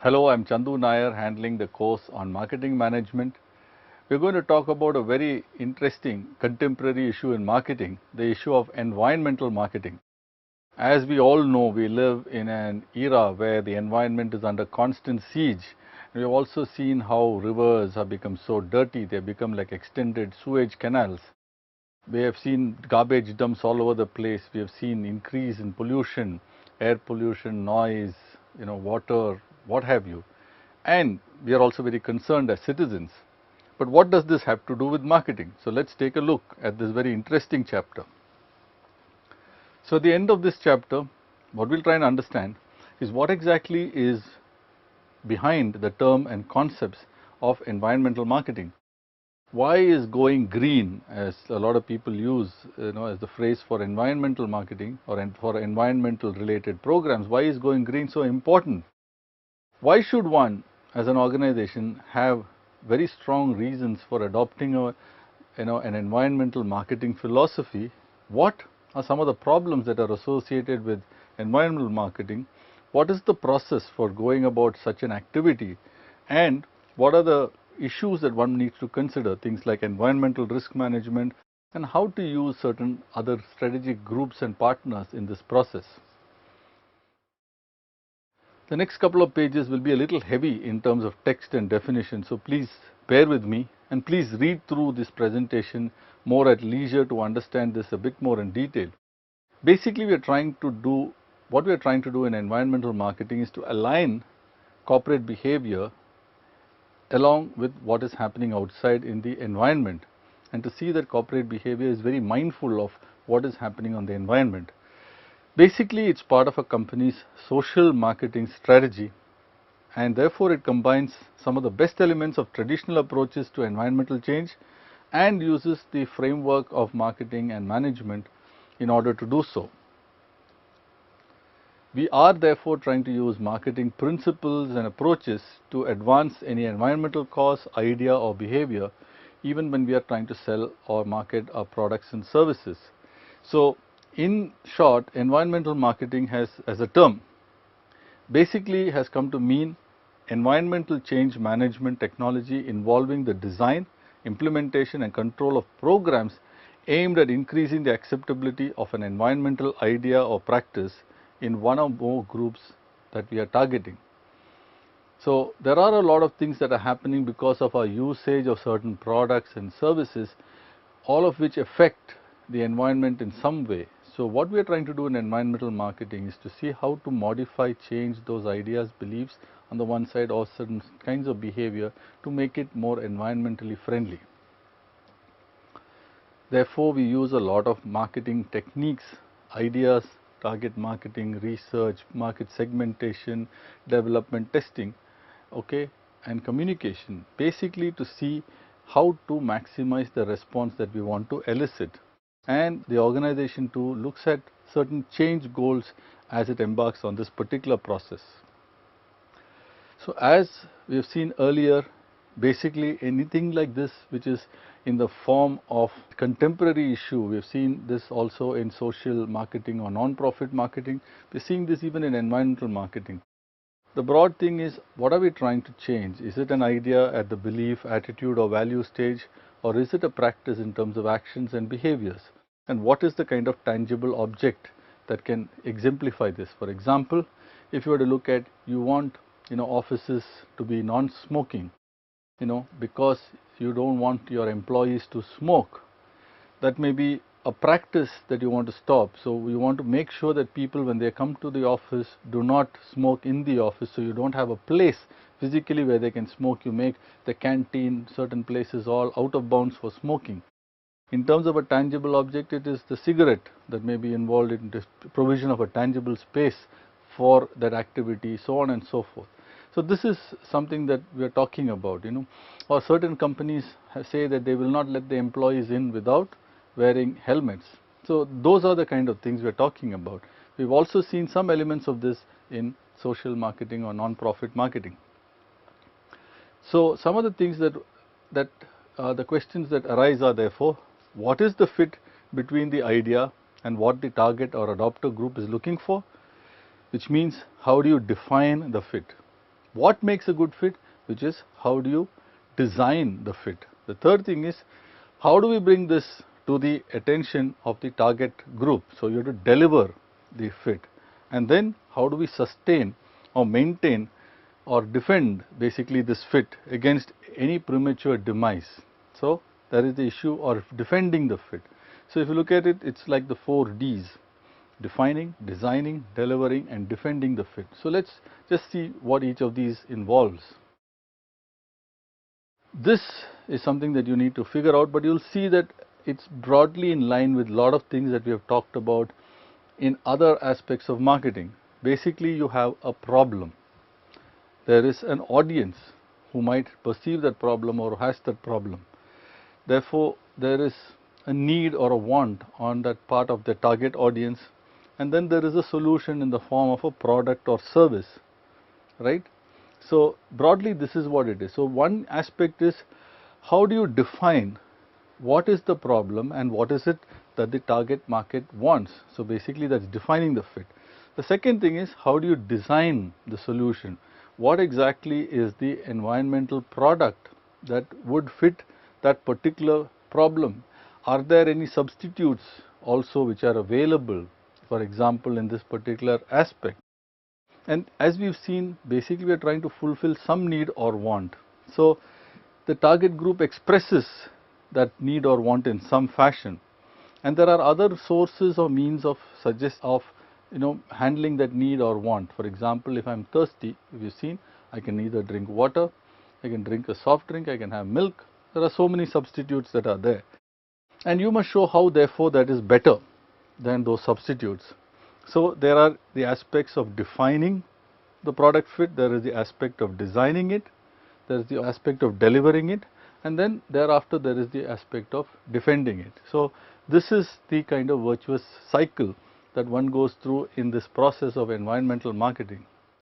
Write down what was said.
Hello, I'm Chandu Nair, handling the course on marketing management. We're going to talk about a very interesting contemporary issue in marketing, the issue of environmental marketing. As we all know, we live in an era where the environment is under constant siege. We have also seen how rivers have become so dirty, they have become like extended sewage canals. We have seen garbage dumps all over the place. We have seen increase in pollution, air pollution, noise, water, what have you. And we are also very concerned as citizens. But what does this have to do with marketing? So let's take a look at this very interesting chapter. So at the end of this chapter, what we'll try and understand is what exactly is behind the term and concepts of environmental marketing. Why is going green, as a lot of people use, as the phrase for environmental marketing or for environmental related programs, why is going green so important? Why should one, as an organization, have very strong reasons for adopting an environmental marketing philosophy? What are some of the problems that are associated with environmental marketing? What is the process for going about such an activity? And what are the issues that one needs to consider, things like environmental risk management and how to use certain other strategic groups and partners in this process? The next couple of pages will be a little heavy in terms of text and definition, so please bear with me and please read through this presentation more at leisure to understand this a bit more in detail. Basically, what we are trying to do in environmental marketing is to align corporate behavior along with what is happening outside in the environment and to see that corporate behavior is very mindful of what is happening on the environment. Basically, it's part of a company's social marketing strategy, and therefore it combines some of the best elements of traditional approaches to environmental change and uses the framework of marketing and management in order to do so. We are therefore trying to use marketing principles and approaches to advance any environmental cause, idea or behavior, even when we are trying to sell or market our products and services. So in short, environmental marketing has, as a term, basically has come to mean environmental change management technology involving the design, implementation and control of programs aimed at increasing the acceptability of an environmental idea or practice in one or more groups that we are targeting. So there are a lot of things that are happening because of our usage of certain products and services, all of which affect the environment in some way. So what we are trying to do in environmental marketing is to see how to modify, change those ideas, beliefs on the one side or certain kinds of behavior to make it more environmentally friendly. Therefore, we use a lot of marketing techniques, ideas, target marketing, research, market segmentation, development, testing, okay, and communication, basically to see how to maximize the response that we want to elicit. And the organization too looks at certain change goals as it embarks on this particular process. So as we have seen earlier, basically anything like this which is in the form of contemporary issue, we have seen this also in social marketing or non-profit marketing, we are seeing this even in environmental marketing. The broad thing is, what are we trying to change? Is it an idea at the belief, attitude or value stage, or is it a practice in terms of actions and behaviors? And what is the kind of tangible object that can exemplify this? For example, if you were to look at, you want offices to be non-smoking, because you don't want your employees to smoke. That may be a practice that you want to stop. So you want to make sure that people, when they come to the office, do not smoke in the office. So you don't have a place physically where they can smoke. You make the canteen, certain places all out of bounds for smoking. In terms of a tangible object, it is the cigarette that may be involved in the provision of a tangible space for that activity, so on and so forth. So this is something that we are talking about, or certain companies say that they will not let the employees in without wearing helmets. So those are the kind of things we are talking about. We've also seen some elements of this in social marketing or non-profit marketing. So some of the things that the questions that arise are therefore, what is the fit between the idea and what the target or adopter group is looking for? Which means, how do you define the fit? what makes a good fit, which is how do you design the fit. The third thing is how do we bring this to the attention of the target group. So, you have to deliver the fit, and then how do we sustain or maintain or defend basically this fit against any premature demise. So, that is the issue of defending the fit. So, if you look at it, it is like the 4 Ds: defining, designing, delivering and defending the fit. So, let us just see what each of these involves. This is something that you need to figure out, but you will see that it is broadly in line with a lot of things that we have talked about in other aspects of marketing. Basically, you have a problem. There is an audience who might perceive that problem or has that problem. Therefore, there is a need or a want on that part of the target audience, and then there is a solution in the form of a product or service, right. So, broadly this is what it is. So, one aspect is how do you define what is the problem and what is it that the target market wants. So, basically that is defining the fit. The second thing is how do you design the solution. What exactly is the environmental product that would fit that particular problem. Are there any substitutes also which are available, for example, in this particular aspect. And as we have seen, basically we are trying to fulfill some need or want. So, the target group expresses that need or want in some fashion, and there are other sources or means of handling that need or want. For example, if I am thirsty, if you have seen, I can either drink water, I can drink a soft drink, I can have milk. There are so many substitutes that are there, and you must show how therefore that is better than those substitutes. So, there are the aspects of defining the product fit, there is the aspect of designing it, there is the aspect of delivering it, and then thereafter there is the aspect of defending it. So, this is the kind of virtuous cycle that one goes through in this process of environmental marketing.